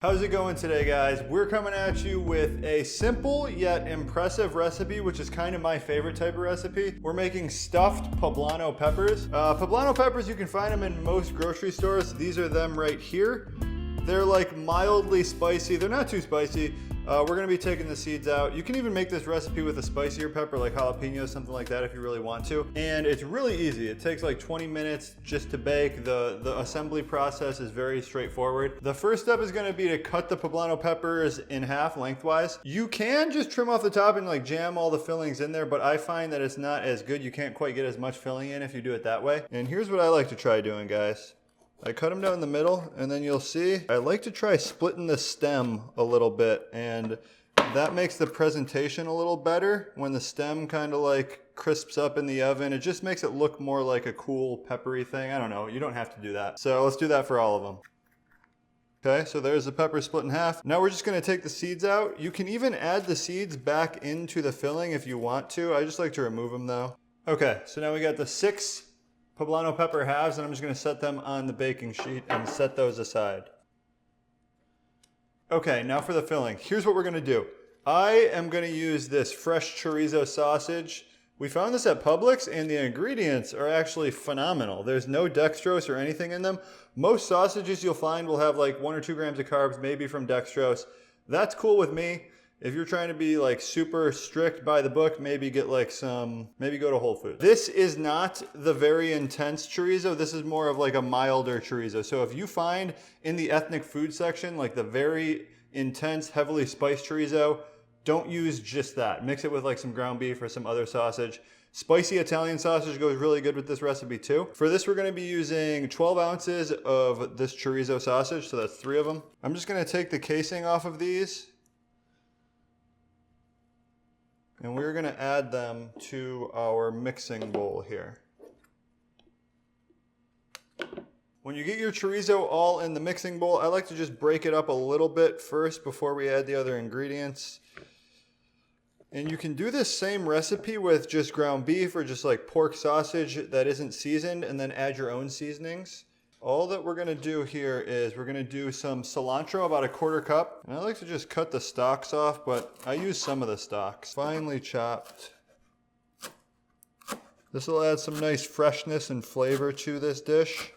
How's it going today, guys? We're coming at you with a simple yet impressive recipe, which is kind of my favorite type of recipe. We're making stuffed poblano peppers. Poblano peppers, you can find them in most grocery stores. These are them right here. They're like mildly spicy. They're not too spicy. We're gonna be taking the seeds out. You can even make this recipe with a spicier pepper like jalapenos, something like that if you really want to. And it's really easy. It takes like 20 minutes just to bake. The assembly process is very straightforward. The first step is gonna be to cut the poblano peppers in half lengthwise. You can just trim off the top and like jam all the fillings in there, but I find that it's not as good. You can't quite get as much filling in if you do it that way. And here's what I like to try doing, guys. I cut them down the middle, and then you'll see I like to try splitting the stem a little bit, and that makes the presentation a little better when the stem kind of like crisps up in the oven. It just makes it look more like a cool peppery thing. I don't know, you don't have to do that. So let's do that for all of them. Okay, so there's the pepper split in half. Now we're just gonna take the seeds out. You can even add the seeds back into the filling if you want to. I just like to remove them though. Okay, so now we got the 6 poblano pepper halves, and I'm just gonna set them on the baking sheet and set those aside. Okay, now for the filling. Here's what we're gonna do. I am gonna use this fresh chorizo sausage. We found this at Publix, and the ingredients are actually phenomenal. There's no dextrose or anything in them. Most sausages you'll find will have like 1 or 2 grams of carbs, maybe from dextrose. That's cool with me. If you're trying to be like super strict by the book, maybe get like maybe go to Whole Foods. This is not the very intense chorizo. This is more of like a milder chorizo. So if you find in the ethnic food section, like the very intense, heavily spiced chorizo, don't use just that. Mix it with like some ground beef or some other sausage. Spicy Italian sausage goes really good with this recipe too. For this, we're gonna be using 12 ounces of this chorizo sausage. So that's 3 of them. I'm just gonna take the casing off of these, and we're gonna add them to our mixing bowl here. When you get your chorizo all in the mixing bowl, I like to just break it up a little bit first before we add the other ingredients. And you can do this same recipe with just ground beef or just like pork sausage that isn't seasoned, and then add your own seasonings. All that we're gonna do here is we're gonna do some cilantro, about 1/4 cup. And I like to just cut the stalks off, but I use some of the stalks. Finely chopped. This will add some nice freshness and flavor to this dish.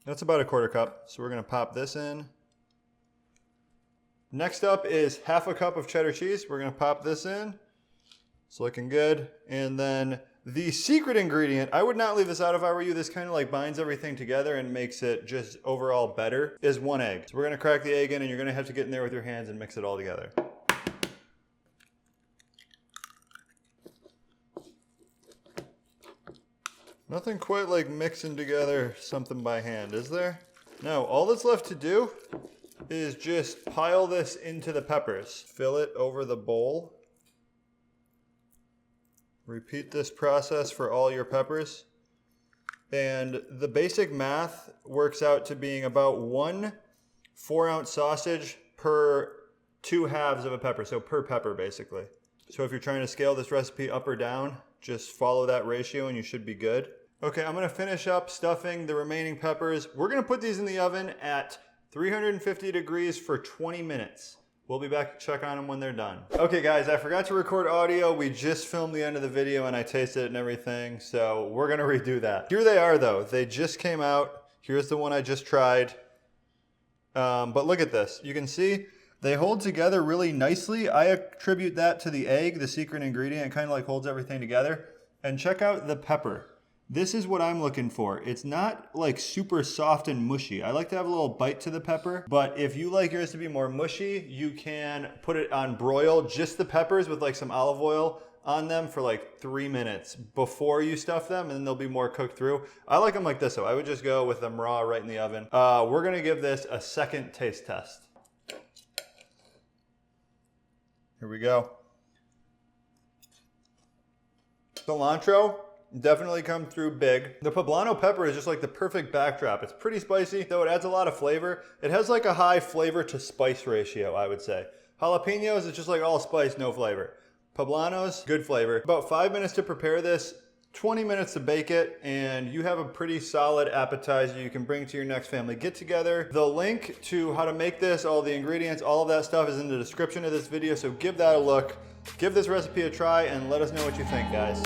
That's about 1/4 cup. So we're gonna pop this in. Next up is 1/2 cup of cheddar cheese. We're gonna pop this in. It's looking good. And then the secret ingredient, I would not leave this out if I were you. This kind of like binds everything together and makes it just overall better, is 1 egg. So we're gonna crack the egg in, and you're gonna have to get in there with your hands and mix it all together. Nothing quite like mixing together something by hand, is there? Now, all that's left to do is just pile this into the peppers. Fill it over the bowl. Repeat this process for all your peppers. And the basic math works out to being about 1 4-ounce sausage per 2 halves of a pepper, so per pepper basically. So if you're trying to scale this recipe up or down, just follow that ratio and you should be good. Okay, I'm gonna finish up stuffing the remaining peppers. We're gonna put these in the oven at 350 degrees for 20 minutes. We'll be back to check on them when they're done. Okay guys, I forgot to record audio. We just filmed the end of the video and I tasted it and everything, so we're gonna redo that. Here they are though. They just came out. Here's the one I just tried. But look at this. You can see they hold together really nicely. I attribute that to the egg, the secret ingredient. It kind of like holds everything together. And check out the pepper. This is what I'm looking for. It's not like super soft and mushy. I like to have a little bite to the pepper, but if you like yours to be more mushy, you can put it on broil, just the peppers with like some olive oil on them for like 3 minutes before you stuff them, and then they'll be more cooked through. I like them like this though. I would just go with them raw right in the oven. We're gonna give this a second taste test. Here we go. Cilantro definitely come through big. The poblano pepper is just like the perfect backdrop. It's pretty spicy, though it adds a lot of flavor. It has like a high flavor to spice ratio, I would say. Jalapenos is just like all spice, no flavor. Poblanos, good flavor. About 5 minutes to prepare this. 20 minutes to bake it, and you have a pretty solid appetizer you can bring to your next family get together. The link to how to make this, all the ingredients, all of that stuff is in the description of this video, so give that a look. Give this recipe a try and let us know what you think, guys.